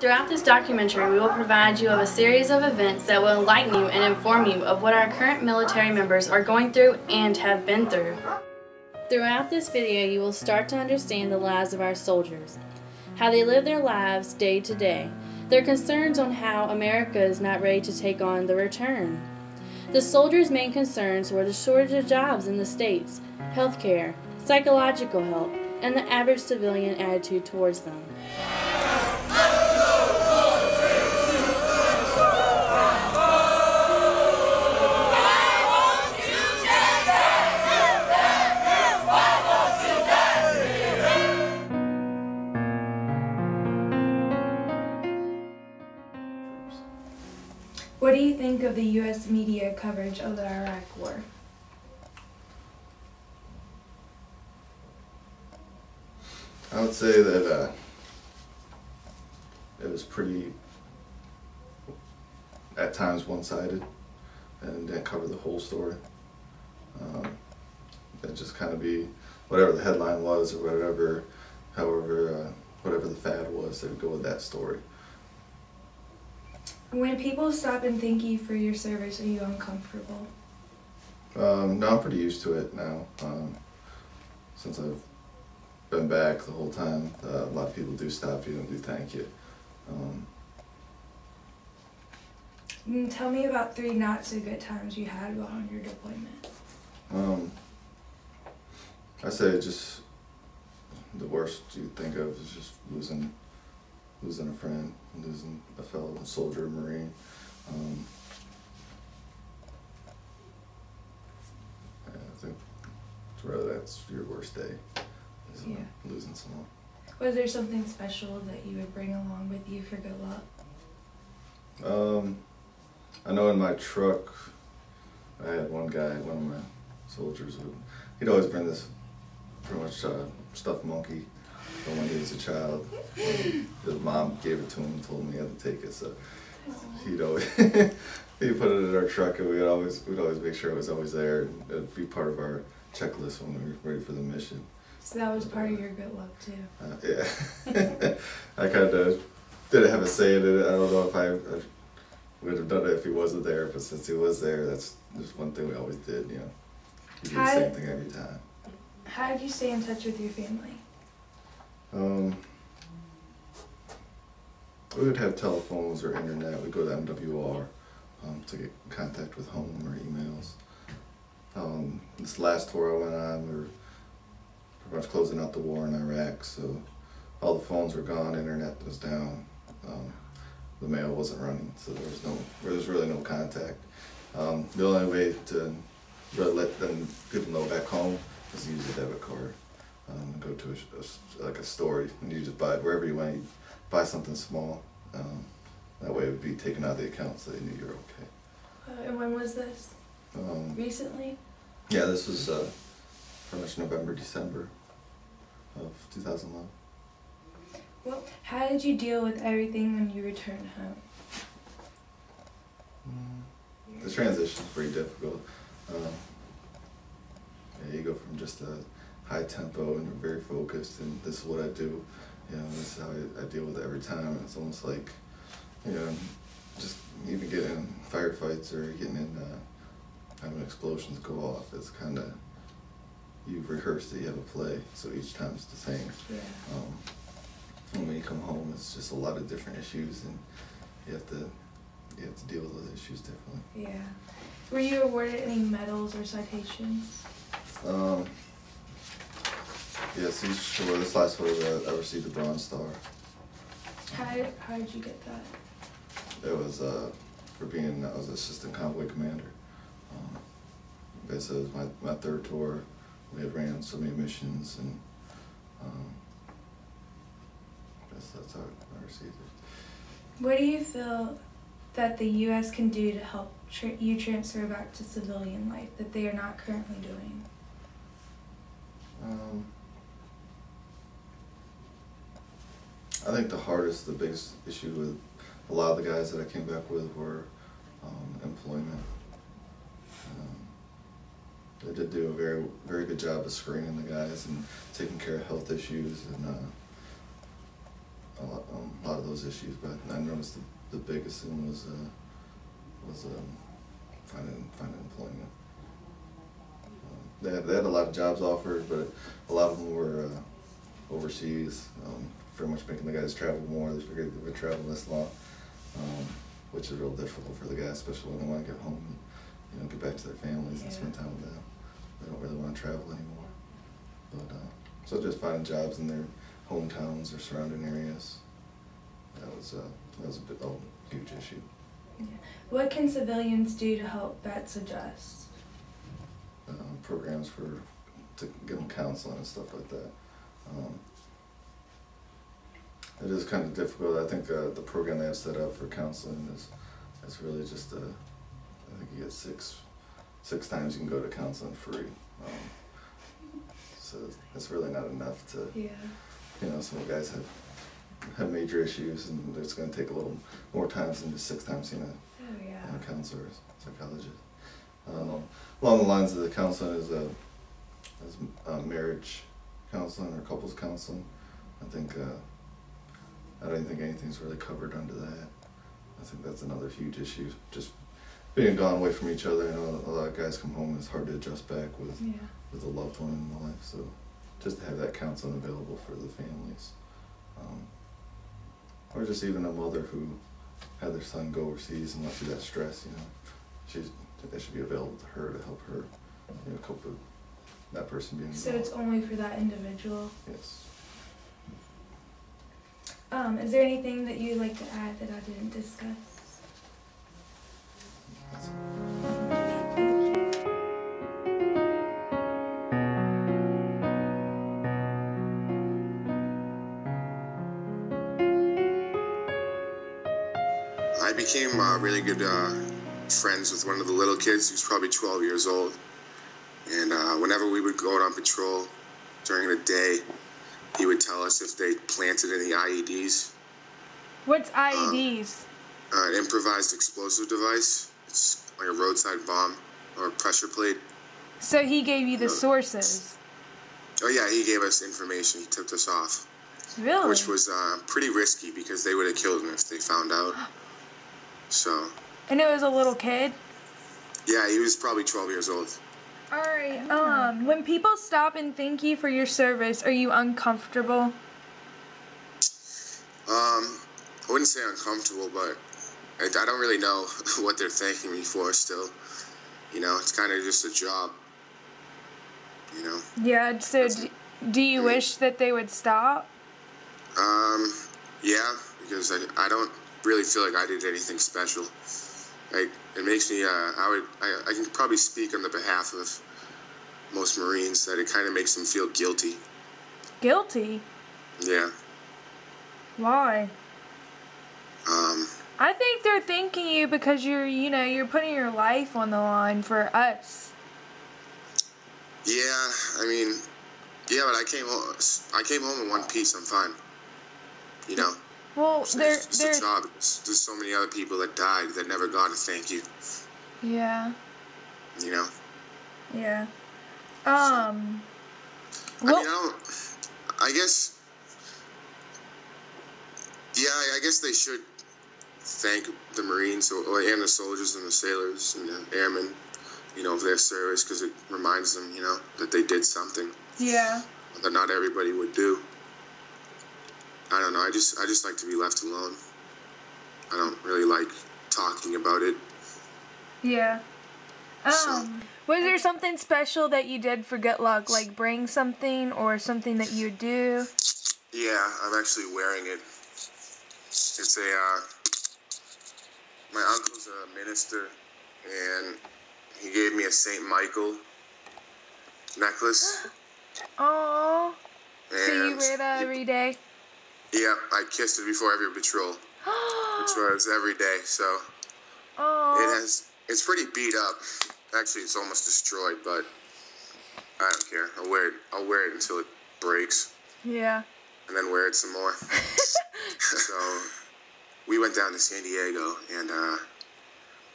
Throughout this documentary, we will provide you of a series of events that will enlighten you and inform you of what our current military members are going through and have been through. Throughout this video, you will start to understand the lives of our soldiers, how they live their lives day to day, their concerns on how America is not ready to take on the return. The soldiers' main concerns were the shortage of jobs in the States, healthcare, psychological help, and the average civilian attitude towards them. What do you think of the U.S. media coverage of the Iraq War? I would say that it was pretty, at times, one-sided and didn't cover the whole story. It just kind of be whatever the headline was or whatever, whatever the fad was, they would go with that story. When people stop and thank you for your service, are you uncomfortable? No, I'm pretty used to it now. Since I've been back the whole time, a lot of people do stop you and do thank you. Tell me about 3 not so good times you had while on your deployment. I say just the worst you think of is just losing a friend, losing a fellow soldier or Marine. I think really that's your worst day, is losing someone. Was there something special that you would bring along with you for good luck? I know in my truck, I had one of my soldiers, he'd always bring this pretty much stuffed monkey from when he was a child. His mom gave it to him and told him he had to take it, so he'd always he'd put it in our truck, and we'd always make sure it was always there, and it'd be part of our checklist when we were ready for the mission. So that was part of your good luck too. Yeah. I kind of didn't have a say in it. I don't know if I would have done it if he wasn't there, but since he was there, that's just one thing we always did, you know. We did the same thing every time. How did you stay in touch with your family? We would have telephones or internet. We'd go to MWR to get in contact with home or emails. This last tour I went on, we were pretty much closing out the war in Iraq, so all the phones were gone, internet was down, the mail wasn't running, so there was really no contact. The only way to really let people know back home is to use a debit card. Go to like a store, and you just buy it wherever you went. You buy something small. That way it would be taken out of the account, so they knew you were okay. And when was this? Recently? Yeah, this was pretty much November, December of 2011. Well, how did you deal with everything when you returned home? The transition is pretty difficult. You go from just a high tempo and you're very focused, and this is what I do. You know, this is how I deal with it every time. It's almost like, you know, just even getting in firefights or getting in having explosions go off. It's kind of, you've rehearsed it, you have a play, so each time it's the same. Yeah. And when you come home, it's just a lot of different issues, and you have to deal with those issues differently. Yeah. Were you awarded any medals or citations? Yes, sure. This last one I received the Bronze Star. How did you get that? It was for being, I was assistant convoy commander. Basically, it was my 3rd tour. We had ran so many missions, and that's how I received it. What do you feel that the U.S. can do to help you transfer back to civilian life that they are not currently doing? I think the biggest issue with a lot of the guys that I came back with were employment. They did do a very, very good job of screening the guys and taking care of health issues, and a lot of those those issues, but I noticed the biggest thing was finding employment. They had a lot of jobs offered, but a lot of them were overseas, pretty much making the guys travel more. They figured they would travel this long, which is real difficult for the guys, especially when they want to get home and get back to their families and spend time with them. They don't really want to travel anymore. But so just finding jobs in their hometowns or surrounding areas, that was a huge issue. Yeah. What can civilians do to help vets adjust? Programs to give them counseling and stuff like that. It is kind of difficult. I think the program they have set up for counseling is really just I think you get six times you can go to counseling free. So it's really not enough to. Yeah. Some of the guys have major issues, and it's going to take a little more time than just 6 times seeing a counselor or psychologist. Along the lines of the counseling is marriage counseling or couples counseling. I don't even think anything's really covered under that. I think that's another huge issue. Just being gone away from each other. I know a lot of guys come home and it's hard to adjust back with a loved one in the life. So just to have that counseling available for the families, or just even a mother who had their son go overseas and went through that stress. That should be available to her to help her cope with that person being involved. So it's only for that individual? Yes. Is there anything that you'd like to add that I didn't discuss? I became really good friends with one of the little kids. He was probably 12 years old. And whenever we would go out on patrol during the day, he would tell us if they planted any IEDs. What's IEDs? An improvised explosive device. It's like a roadside bomb or a pressure plate. So he gave you the sources? Oh yeah, he gave us information. He tipped us off. Really? Which was pretty risky because they would have killed him if they found out. So. And it was a little kid? Yeah, he was probably 12 years old. Alright, when people stop and thank you for your service, are you uncomfortable? I wouldn't say uncomfortable, but I don't really know what they're thanking me for still. It's kind of just a job. Yeah, so do you wish that they would stop? Yeah, because I don't really feel like I did anything special. It makes me, I can probably speak on the behalf of most Marines that it kind of makes them feel guilty. Guilty? Yeah. Why? I think they're thanking you because you're putting your life on the line for us. Yeah, but I came home in one piece. I'm fine. Well, it's a job. There's so many other people that died that never got a thank you. Yeah. Yeah. I guess they should thank the Marines and the soldiers and the sailors and the airmen, for their service, because it reminds them, that they did something. Yeah. That not everybody would do. I don't know. I just like to be left alone. I don't really like talking about it. Yeah. Was there something special that you did for Good Luck, like bring something or something that you do? Yeah, I'm actually wearing it. It's my uncle's a minister, and he gave me a St. Michael necklace. Aww. So you wear that every day? Yeah, I kissed it before every patrol, which was every day, so it's pretty beat up. Actually, it's almost destroyed, but I don't care. I'll wear it until it breaks. Yeah. And then wear it some more. So we went down to San Diego, and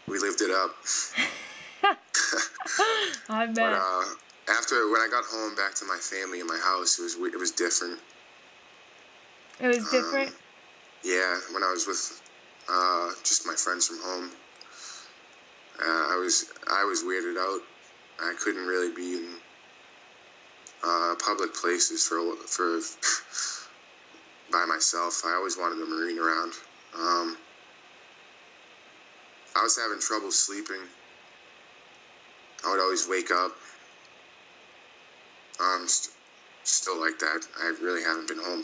we lived it up. I bet. But when I got home back to my family and my house, it was different. It was different? Yeah, when I was with just my friends from home, I was weirded out. I couldn't really be in public places for by myself. I always wanted the Marine around. I was having trouble sleeping. I would always wake up. Still like that. I really haven't been home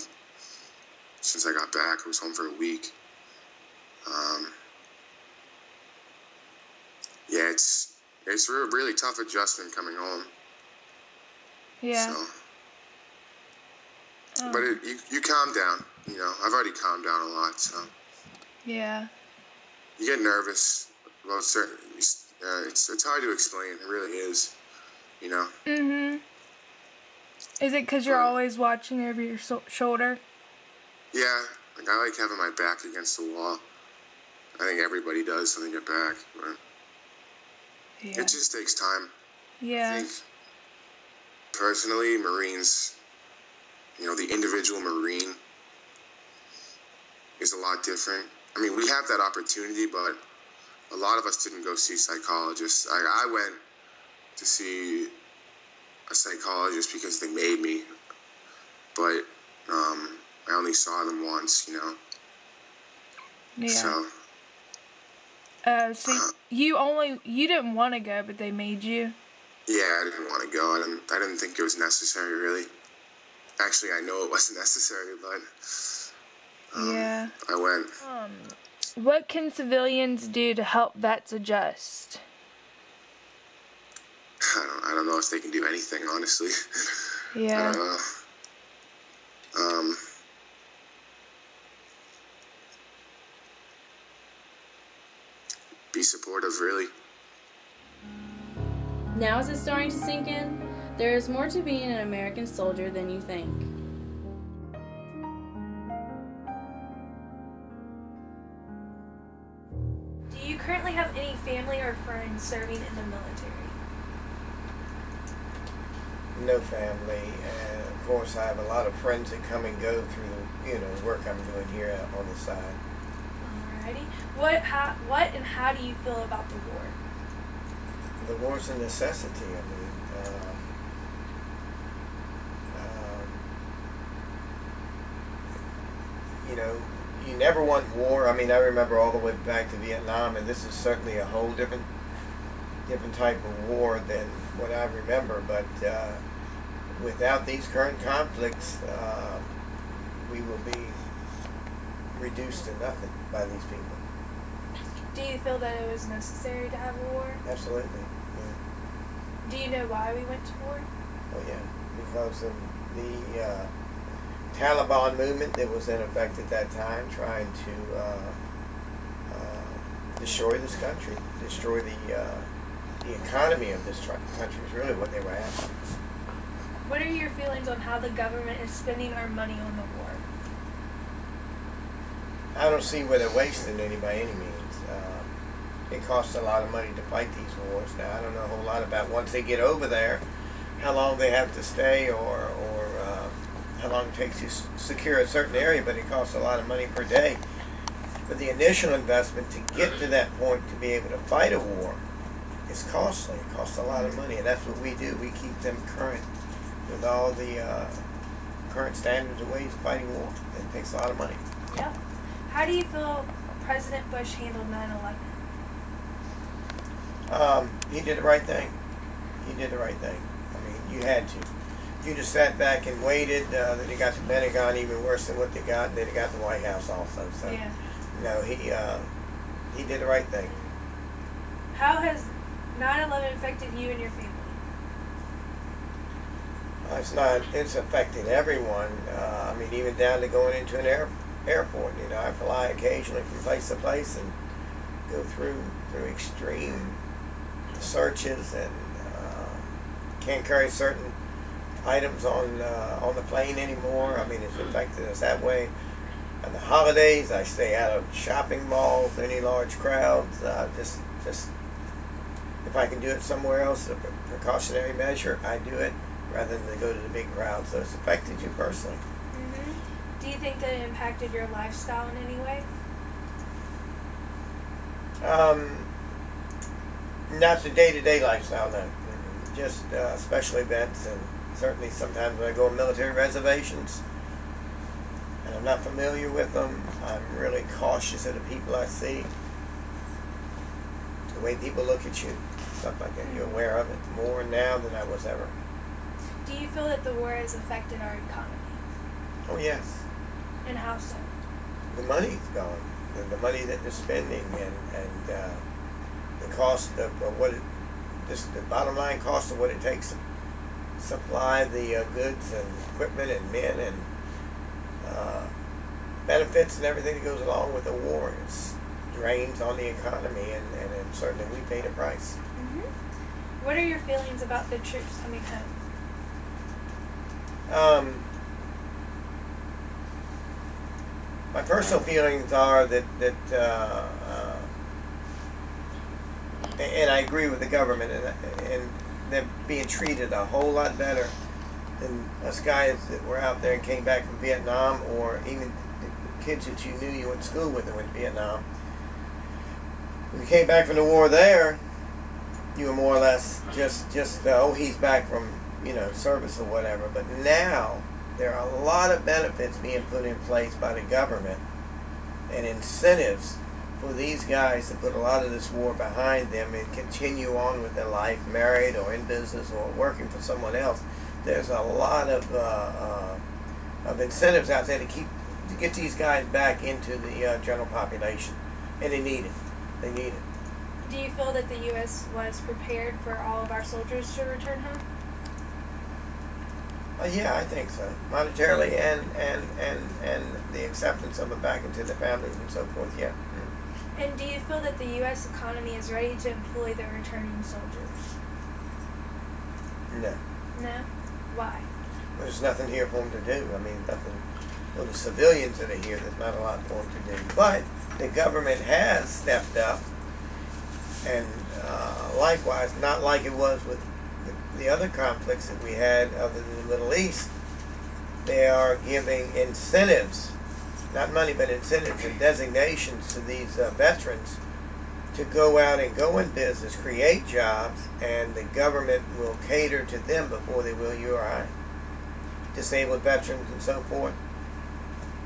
since I got back. I was home for a week. Yeah, it's a really tough adjustment coming home. Yeah. So, but you calm down. You know, I've already calmed down a lot. So. Yeah. You get nervous about certain. It's hard to explain. It really is. You know. Mhm. Is it because you're always watching over your shoulder? Yeah, like I like having my back against the wall. I think everybody does when they get back, but it just takes time. Yeah. I think personally, Marines, you know, the individual Marine is a lot different. I mean, we have that opportunity, but a lot of us didn't go see psychologists. I went to see a psychologist because they made me, but I only saw them once, you know. Yeah. So you didn't want to go, but they made you. Yeah, I didn't want to go. I didn't think it was necessary, really. Actually, I know it wasn't necessary, but yeah. I went. What can civilians do to help vets adjust? I don't know if they can do anything, honestly. Yeah. I don't know. Be supportive, really. Now is it starting to sink in? There is more to being an American soldier than you think. Do you currently have any family or friends serving in the military? No family, and of course I have a lot of friends that come and go through the work I'm doing here on the side. Alrighty. What and how do you feel about the war? The war's a necessity. I mean, you never want war. I mean, I remember all the way back to Vietnam, and this is certainly a whole different type of war than what I remember. But without these current conflicts, we will be reduced to nothing by these people. Do you feel that it was necessary to have a war? Absolutely. Yeah. Do you know why we went to war? Oh yeah, because of the Taliban movement that was in effect at that time, trying to destroy this country, destroy the economy of this country is really what they were after. What are your feelings on how the government is spending our money on the war? I don't see where they're wasting any by any means. It costs a lot of money to fight these wars. Now, I don't know a whole lot about once they get over there, how long they have to stay or how long it takes to secure a certain area, but it costs a lot of money per day. But the initial investment to get to that point to be able to fight a war is costly. It costs a lot of money, and that's what we do. We keep them current with all the current standards of ways of fighting war. It takes a lot of money. Yep. How do you feel President Bush handled 9/11? He did the right thing. He did the right thing. I mean, you had to. You just sat back and waited. Then they got the Pentagon even worse than what they got, and then they got the White House also. So, yeah. No, he did the right thing. How has 9/11 affected you and your family? It's affected everyone. I mean, even down to going into an airport. You know, I fly occasionally from place to place and go through extreme searches and can't carry certain items on the plane anymore. I mean, it's affected us that way. On the holidays, I stay out of shopping malls, any large crowds. Just if I can do it somewhere else, a precautionary measure, I do it rather than to go to the big crowd. So it's affected you personally. Mm-hmm. Do you think that it impacted your lifestyle in any way? Not the day-to-day lifestyle, no. Just special events, and certainly sometimes when I go on military reservations and I'm not familiar with them, I'm really cautious of the people I see. The way people look at you, stuff like that. You're aware of it more now than I was ever. Do you feel that the war has affected our economy? Oh, yes. And how so? The money's gone. The money that they're spending, and the cost of what it, just the bottom line cost of what it takes to supply the goods and equipment and men and benefits and everything that goes along with the war. It's drains on the economy, and certainly we paid a price. Mm-hmm. What are your feelings about the troops coming home? My personal feelings are that and I agree with the government, and they're being treated a whole lot better than us guys that were out there and came back from Vietnam, or even the kids that you knew you went to school with that went to Vietnam. When you came back from the war there, you were more or less just oh, he's back from, you know, service or whatever. But now there are a lot of benefits being put in place by the government and incentives for these guys to put a lot of this war behind them and continue on with their life, married or in business or working for someone else. There's a lot of incentives out there to get these guys back into the general population, and they need it. They need it. Do you feel that the U.S. was prepared for all of our soldiers to return home? Yeah, I think so. Monetarily and the acceptance of it back into the families and so forth, yeah. And do you feel that the U.S. economy is ready to employ the returning soldiers? No. No? Why? Well, there's nothing here for them to do. I mean, nothing. Well, the civilians that are here, there's not a lot for them to do. But the government has stepped up, and likewise, not like it was with the other conflicts that we had other than the Middle East, they are giving incentives, not money, but incentives and designations to these veterans to go out and go in business, create jobs, and the government will cater to them before they will you or I. Disabled veterans and so forth,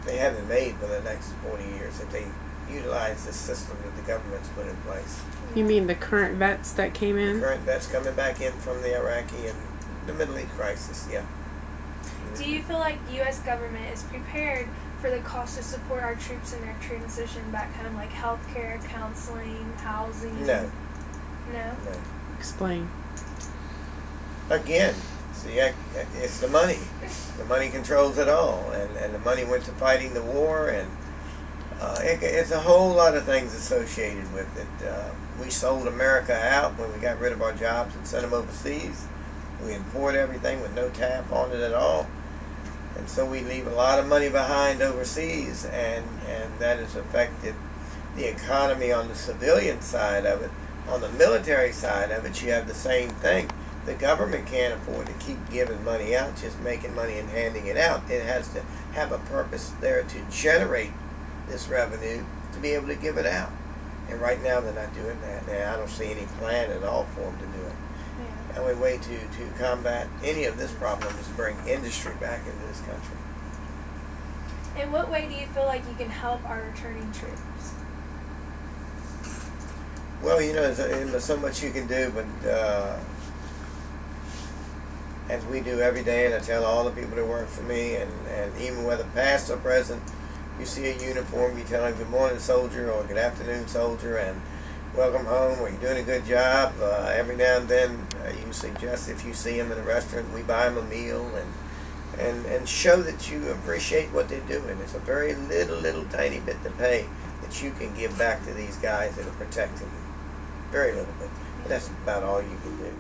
they haven't made for the next 40 years if they utilize this system that the government's put in place. You mean the current vets that came in? Current vets coming back in from the Iraqi and the Middle East crisis, yeah. Do you feel like the U.S. government is prepared for the cost to support our troops in their transition back home, like healthcare, counseling, housing? No. No? No. Explain. Again, see, it's the money. The money controls it all, and the money went to fighting the war, and it's a whole lot of things associated with it. We sold America out when we got rid of our jobs and sent them overseas. We import everything with no tap on it at all. And so we leave a lot of money behind overseas, and that has affected the economy on the civilian side of it. On the military side of it, you have the same thing. The government can't afford to keep giving money out, just making money and handing it out. It has to have a purpose there to generate this revenue to be able to give it out. And right now they're not doing that. Now I don't see any plan at all for them to do it. Yeah. The only way to combat any of this problem is to bring industry back into this country. In what way do you feel like you can help our returning troops? Well, you know, there's so much you can do, but as we do every day, and I tell all the people that work for me, and even whether past or present, you see a uniform, you tell them good morning, soldier, or good afternoon, soldier, and welcome home, or you're doing a good job. Every now and then, you suggest if you see them in a restaurant, we buy them a meal, and show that you appreciate what they're doing. It's a very little tiny bit to pay that you can give back to these guys that are protecting you. Very little bit. But that's about all you can do.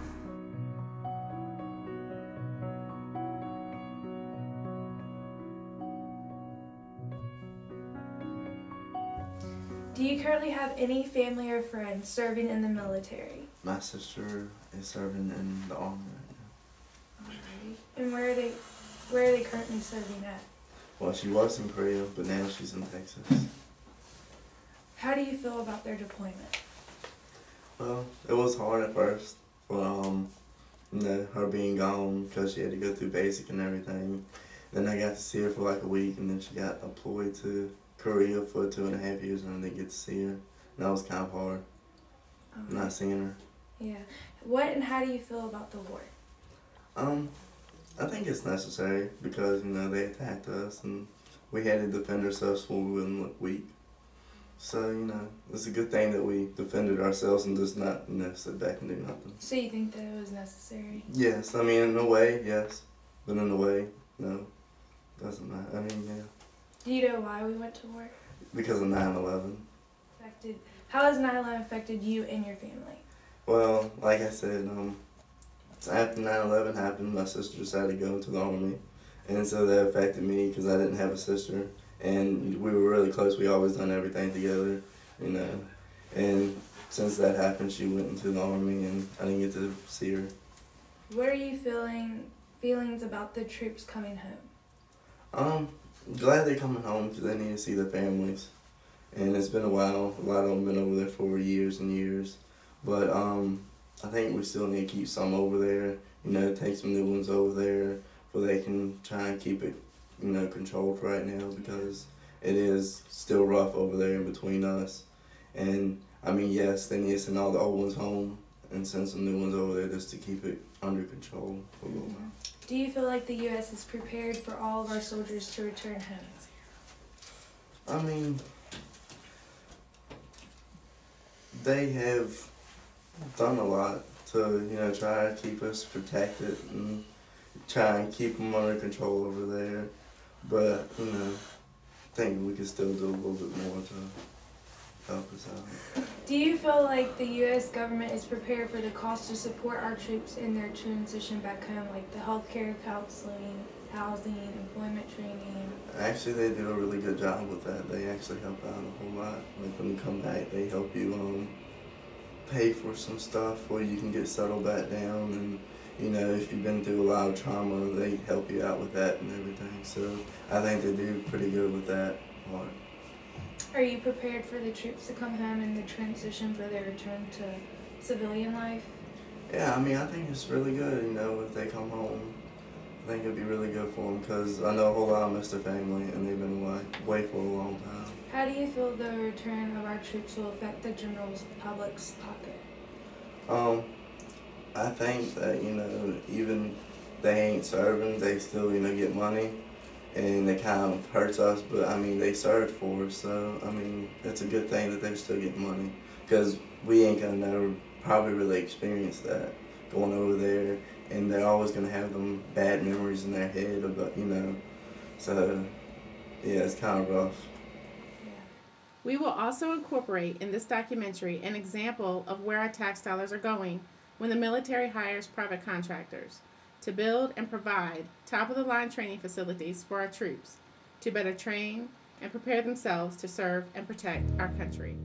Do you currently have any family or friends serving in the military? My sister is serving in the army right now. And where are they currently serving at? Well, she was in Korea, but now she's in Texas. How do you feel about their deployment? Well, it was hard at first for her being gone because she had to go through basic and everything. Then I got to see her for like a week, and then she got deployed to Korea for 2.5 years, and I didn't get to see her. And that was kind of hard, not seeing her. Yeah. What and how do you feel about the war? I think it's necessary because, they attacked us and we had to defend ourselves so we wouldn't look weak. So, it's a good thing that we defended ourselves and just not, sit back and do nothing. So you think that it was necessary? Yes, in a way, yes. But in a way, no. Doesn't matter. Yeah. Do you know why we went to war? Because of 9/11. How has 9/11 affected you and your family? Well, like I said, after 9/11 happened, my sister decided to go into the Army. And so that affected me because I didn't have a sister. And we were really close. We always done everything together, And since that happened, she went into the Army and I didn't get to see her. What are you feelings about the troops coming home? Glad they're coming home because they need to see their families. And it's been a while. A lot of them have been over there for years and years. But I think we still need to keep some over there, take some new ones over there where they can try and keep it, controlled right now because it is still rough over there in between us. And, yes, they need to send all the old ones home and send some new ones over there just to keep it under control for a little while. Do you feel like the U.S. is prepared for all of our soldiers to return home? They have done a lot to, try to keep us protected and try and keep them under control over there. But, I think we could still do a little bit more to help us out. Do you feel like the U.S. government is prepared for the cost to support our troops in their transition back home, like the healthcare, counseling, housing, employment training? Actually, they do a really good job with that. They actually help out a whole lot. Like when you come back, they help you pay for some stuff where you can get settled back down. And, if you've been through a lot of trauma, they help you out with that and everything. So I think they do pretty good with that part. Are you prepared for the troops to come home and the transition for their return to civilian life? Yeah, I think it's really good, if they come home. I think it'd be really good for them because I know a whole lot of miss their family and they've been away for a long time. How do you feel the return of our troops will affect the general public's pocket? I think that, even they ain't serving, they still, get money. And it kind of hurts us, but they served for us, so it's a good thing that they're still getting money because we ain't gonna never probably really experience that going over there, and they're always gonna have them bad memories in their head about, so yeah, it's kind of rough. We will also incorporate in this documentary an example of where our tax dollars are going when the military hires private contractors to build and provide top-of-the-line training facilities for our troops to better train and prepare themselves to serve and protect our country.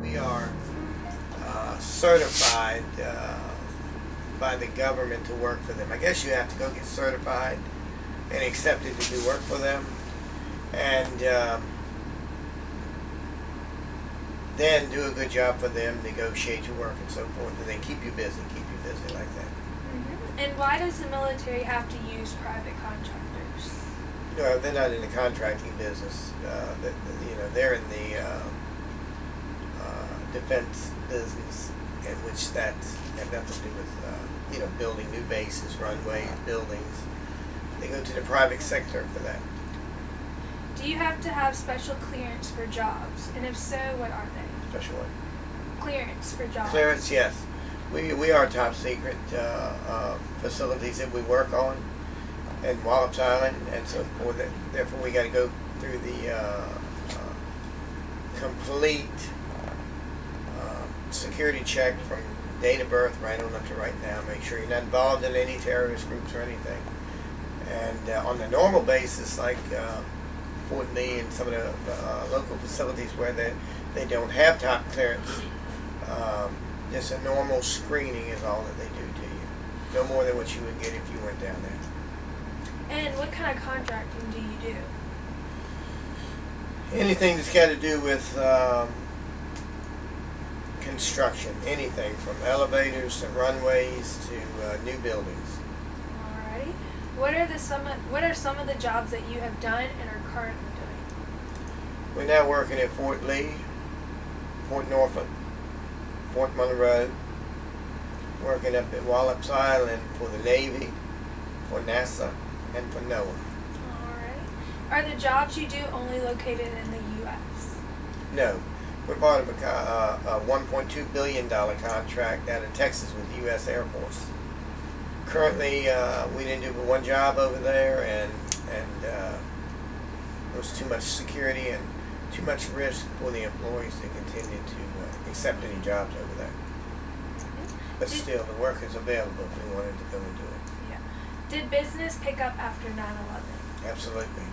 We are certified by the government to work for them. I guess you have to go get certified and accepted to do work for them. And then do a good job for them, negotiate your work and so forth, and then keep you busy like that. Mm-hmm. And why does the military have to use private contractors? No, they're not in the contracting business. They're in the defense business, in which that have nothing to do with building new bases, runways, buildings. They go to the private sector for that. Do you have to have special clearance for jobs? And if so, what are they? Special what? Clearance for jobs. Clearance, yes. We are top secret facilities that we work on in Wallops Island, and so forth. Therefore, we got to go through the complete security check from date of birth right on up to right now. Make sure you're not involved in any terrorist groups or anything. And on the normal basis, like Fort Lee and some of the local facilities where they don't have top clearance, Just a normal screening is all that they do to you. No more than what you would get if you went down there. And what kind of contracting do you do? Anything that's got to do with construction. Anything from elevators to runways to new buildings. Alrighty. What are some of the jobs that you have done and are currently doing? We're now working at Fort Lee, Fort Norfolk, Fort Monroe, working up at Wallops Island for the Navy, for NASA, and for NOAA. Alright. Are the jobs you do only located in the U.S.? No. We're part of a $1.2 billion contract out of Texas with the U.S. Air Force. Currently, we didn't do but one job over there, and there was too much security and too much risk for the employees to continue to accept any jobs over there. But still, the work is available if we wanted to go and do it. Yeah. Did business pick up after 9/11? Absolutely.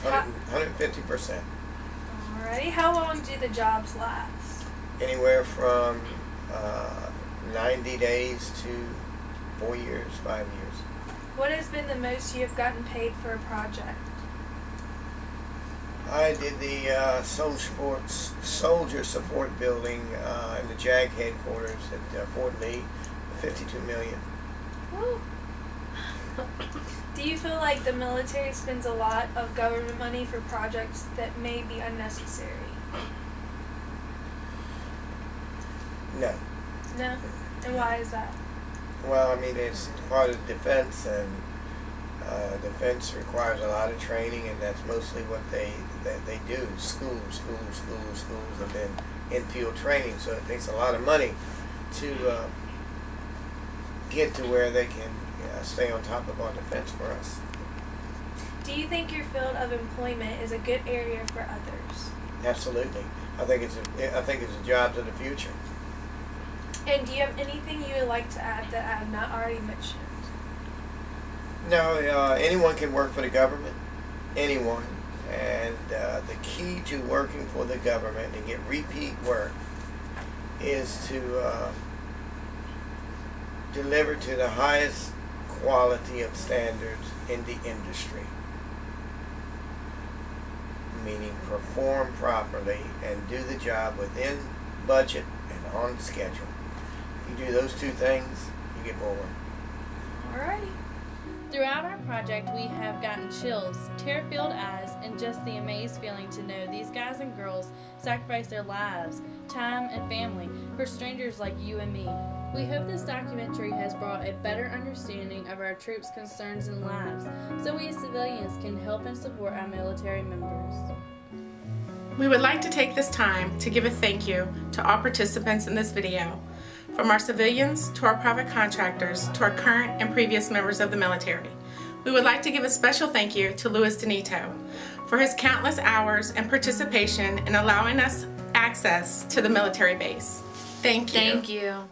150%. Alrighty. How long do the jobs last? Anywhere from 90 days to 4 years, 5 years. What has been the most you have gotten paid for a project? I did the soldier support building in the JAG headquarters at Fort Lee, $52 million. Woo. Do you feel like the military spends a lot of government money for projects that may be unnecessary? No. No? And why is that? Well, I mean, it's part of defense, and defense requires a lot of training, and that's mostly what they do. Schools have been in-field training, so it takes a lot of money to get to where they can stay on top of our defense for us. Do you think your field of employment is a good area for others? Absolutely. I think it's a job to the future. And do you have anything you would like to add that I have not already mentioned? No, anyone can work for the government. Anyone. And the key to working for the government and get repeat work is to deliver to the highest quality of standards in the industry. Meaning perform properly and do the job within budget and on schedule. If you do those two things, you get more work. Alrighty. Throughout our project, we have gotten chills, tear-filled eyes, and just the amazed feeling to know these guys and girls sacrifice their lives, time, and family for strangers like you and me. We hope this documentary has brought a better understanding of our troops' concerns and lives, so we as civilians can help and support our military members. We would like to take this time to give a thank you to all participants in this video, from our civilians to our private contractors to our current and previous members of the military. We would like to give a special thank you to Louis Donito for his countless hours and participation in allowing us access to the military base. Thank you. Thank you.